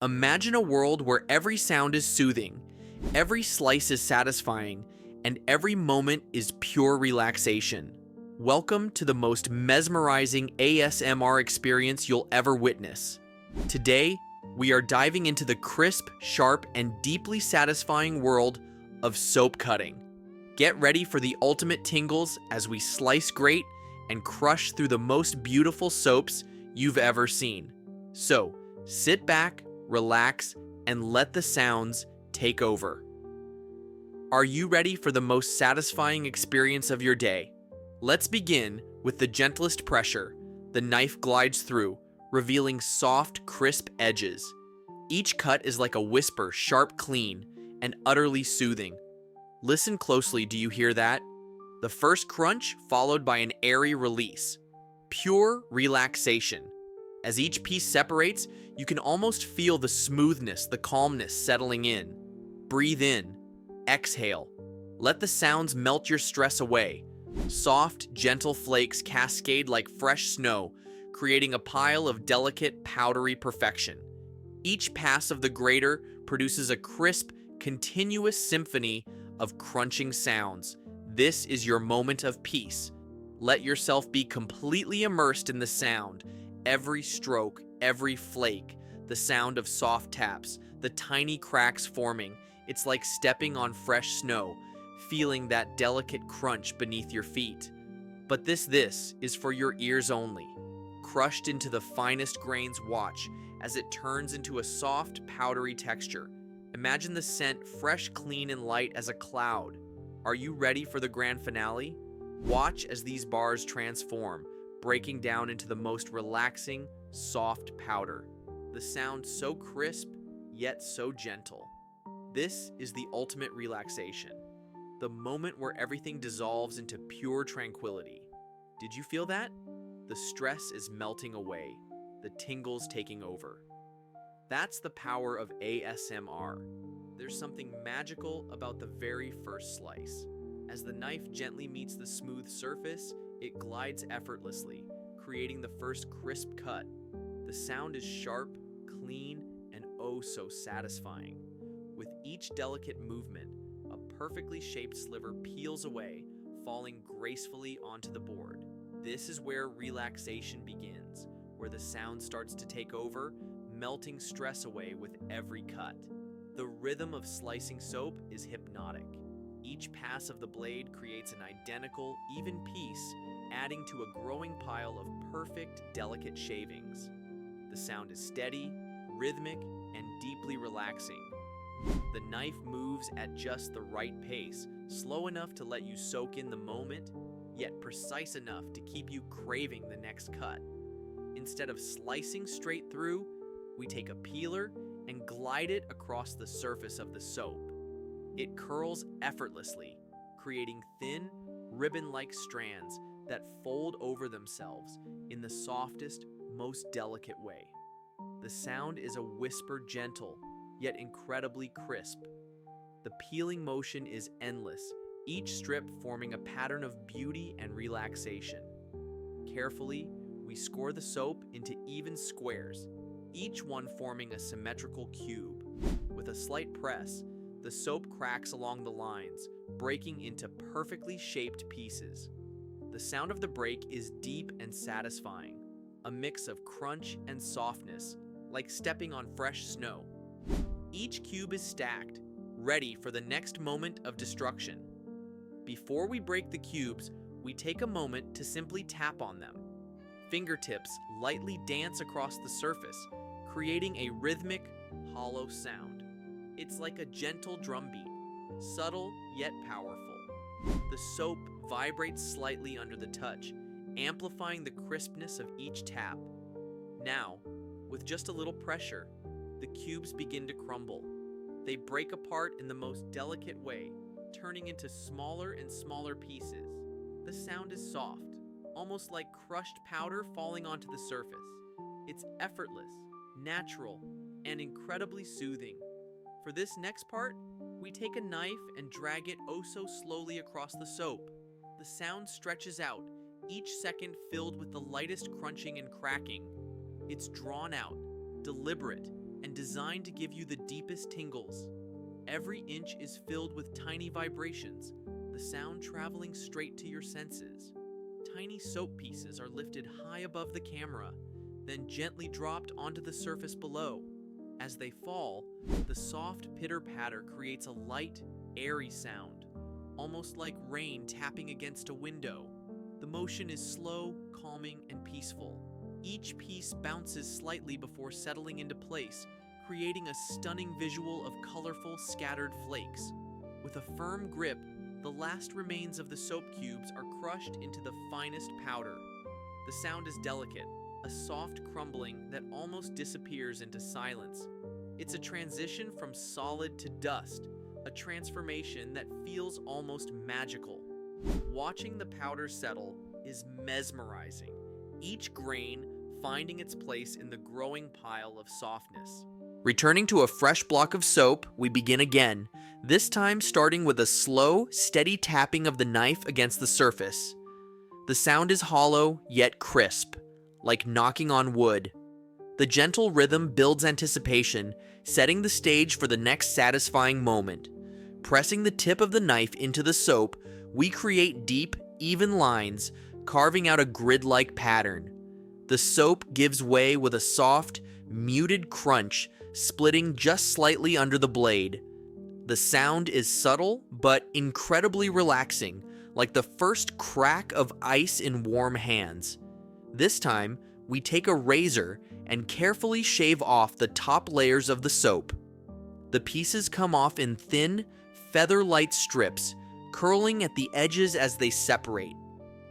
Imagine a world where every sound is soothing, every slice is satisfying, and every moment is pure relaxation. Welcome to the most mesmerizing ASMR experience you'll ever witness. Today, we are diving into the crisp, sharp, and deeply satisfying world of soap cutting. Get ready for the ultimate tingles as we slice, grate, and crush through the most beautiful soaps you've ever seen. So, sit back, relax, and let the sounds take over. Are you ready for the most satisfying experience of your day? Let's begin with the gentlest pressure. The knife glides through, revealing soft, crisp edges. Each cut is like a whisper, sharp, clean, and utterly soothing. Listen closely, do you hear that? The first crunch followed by an airy release. Pure relaxation. As each piece separates, you can almost feel the smoothness, the calmness settling in. Breathe in, exhale. Let the sounds melt your stress away. Soft, gentle flakes cascade like fresh snow, creating a pile of delicate, powdery perfection. Each pass of the grater produces a crisp, continuous symphony of crunching sounds. This is your moment of peace. Let yourself be completely immersed in the sound. Every stroke, every flake, the sound of soft taps, the tiny cracks forming. It's like stepping on fresh snow, feeling that delicate crunch beneath your feet. But this is for your ears only. Crushed into the finest grains, watch as it turns into a soft, powdery texture. Imagine the scent fresh, clean, and light as a cloud. Are you ready for the grand finale? Watch as these bars transform, breaking down into the most relaxing, soft powder. The sound so crisp, yet so gentle. This is the ultimate relaxation. The moment where everything dissolves into pure tranquility. Did you feel that? The stress is melting away, the tingles taking over. That's the power of ASMR. There's something magical about the very first slice. As the knife gently meets the smooth surface, it glides effortlessly, creating the first crisp cut. The sound is sharp, clean, and oh so satisfying. With each delicate movement, a perfectly shaped sliver peels away, falling gracefully onto the board. This is where relaxation begins, where the sound starts to take over, melting stress away with every cut. The rhythm of slicing soap is hypnotic. Each pass of the blade creates an identical, even piece, adding to a growing pile of perfect, delicate shavings. The sound is steady, rhythmic, and deeply relaxing. The knife moves at just the right pace, slow enough to let you soak in the moment, yet precise enough to keep you craving the next cut. Instead of slicing straight through, we take a peeler and glide it across the surface of the soap. It curls effortlessly, creating thin, ribbon-like strands that fold over themselves in the softest, most delicate way. The sound is a whisper, gentle, yet incredibly crisp. The peeling motion is endless, each strip forming a pattern of beauty and relaxation. Carefully, we score the soap into even squares, each one forming a symmetrical cube. With a slight press, the soap cracks along the lines, breaking into perfectly shaped pieces. The sound of the break is deep and satisfying, a mix of crunch and softness, like stepping on fresh snow. Each cube is stacked, ready for the next moment of destruction. Before we break the cubes, we take a moment to simply tap on them. Fingertips lightly dance across the surface, creating a rhythmic, hollow sound. It's like a gentle drumbeat, subtle yet powerful. The soap vibrates slightly under the touch, amplifying the crispness of each tap. Now, with just a little pressure, the cubes begin to crumble. They break apart in the most delicate way, turning into smaller and smaller pieces. The sound is soft, almost like crushed powder falling onto the surface. It's effortless, natural, and incredibly soothing. For this next part, we take a knife and drag it oh so slowly across the soap. The sound stretches out, each second filled with the lightest crunching and cracking. It's drawn out, deliberate, and designed to give you the deepest tingles. Every inch is filled with tiny vibrations, the sound traveling straight to your senses. Tiny soap pieces are lifted high above the camera, then gently dropped onto the surface below. As they fall, the soft pitter-patter creates a light, airy sound, almost like rain tapping against a window. The motion is slow, calming, and peaceful. Each piece bounces slightly before settling into place, creating a stunning visual of colorful, scattered flakes. With a firm grip, the last remains of the soap cubes are crushed into the finest powder. The sound is delicate, a soft crumbling that almost disappears into silence. It's a transition from solid to dust, a transformation that feels almost magical. Watching the powder settle is mesmerizing, each grain finding its place in the growing pile of softness. Returning to a fresh block of soap, we begin again, this time starting with a slow, steady tapping of the knife against the surface. The sound is hollow, yet crisp, like knocking on wood. The gentle rhythm builds anticipation, setting the stage for the next satisfying moment. Pressing the tip of the knife into the soap, we create deep, even lines, carving out a grid-like pattern. The soap gives way with a soft, muted crunch, splitting just slightly under the blade. The sound is subtle, but incredibly relaxing, like the first crack of ice in warm hands. This time, we take a razor and carefully shave off the top layers of the soap. The pieces come off in thin, feather-light strips, curling at the edges as they separate.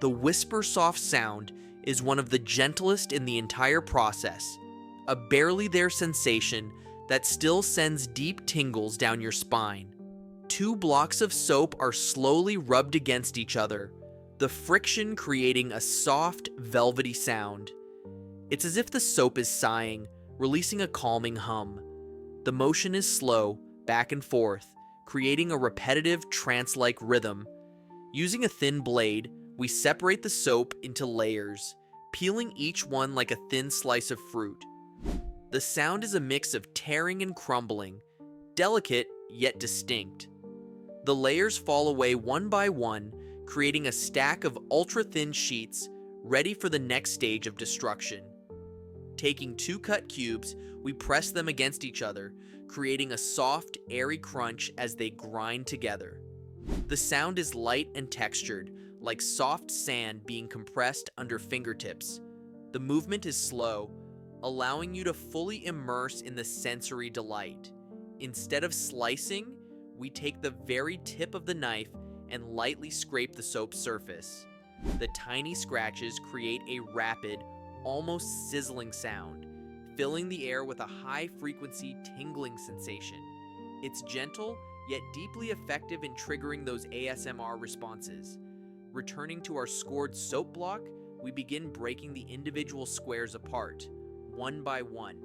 The whisper-soft sound is one of the gentlest in the entire process, a barely there sensation that still sends deep tingles down your spine. 2 blocks of soap are slowly rubbed against each other, the friction creating a soft, velvety sound. It's as if the soap is sighing, releasing a calming hum. The motion is slow, back and forth, creating a repetitive, trance-like rhythm. Using a thin blade, we separate the soap into layers, peeling each one like a thin slice of fruit. The sound is a mix of tearing and crumbling, delicate yet distinct. The layers fall away one by one, creating a stack of ultra-thin sheets ready for the next stage of destruction. Taking 2 cut cubes, we press them against each other, creating a soft, airy crunch as they grind together. The sound is light and textured, like soft sand being compressed under fingertips. The movement is slow, allowing you to fully immerse in the sensory delight. Instead of slicing, we take the very tip of the knife and lightly scrape the soap's surface. The tiny scratches create a rapid, almost sizzling sound, filling the air with a high-frequency tingling sensation. It's gentle, yet deeply effective in triggering those ASMR responses. Returning to our scored soap block, we begin breaking the individual squares apart, one by one.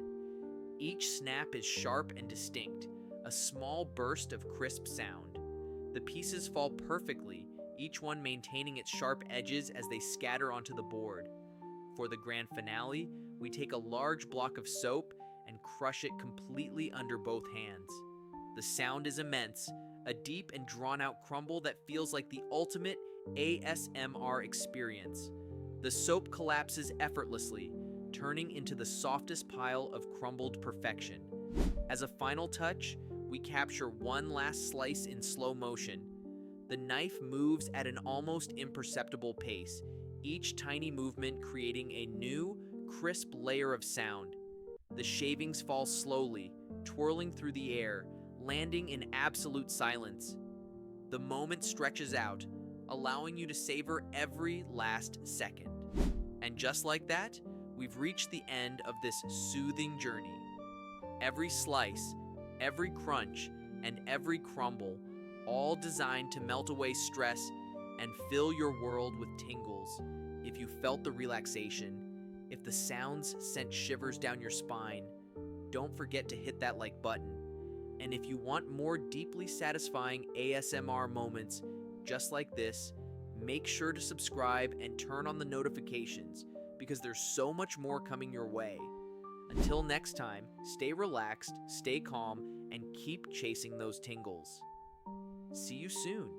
Each snap is sharp and distinct, a small burst of crisp sound. The pieces fall perfectly, each one maintaining its sharp edges as they scatter onto the board. For the grand finale, we take a large block of soap and crush it completely under both hands. The sound is immense, a deep and drawn-out crumble that feels like the ultimate ASMR experience. The soap collapses effortlessly, turning into the softest pile of crumbled perfection. As a final touch, we capture one last slice in slow motion. The knife moves at an almost imperceptible pace, each tiny movement creating a new, crisp layer of sound. The shavings fall slowly, twirling through the air, landing in absolute silence. The moment stretches out, allowing you to savor every last second. And just like that, we've reached the end of this soothing journey. Every slice, every crunch, and every crumble, all designed to melt away stress and fill your world with tingles. If you felt the relaxation, if the sounds sent shivers down your spine, don't forget to hit that like button. And if you want more deeply satisfying ASMR moments just like this, make sure to subscribe and turn on the notifications because there's so much more coming your way. Until next time, stay relaxed, stay calm, and keep chasing those tingles. See you soon.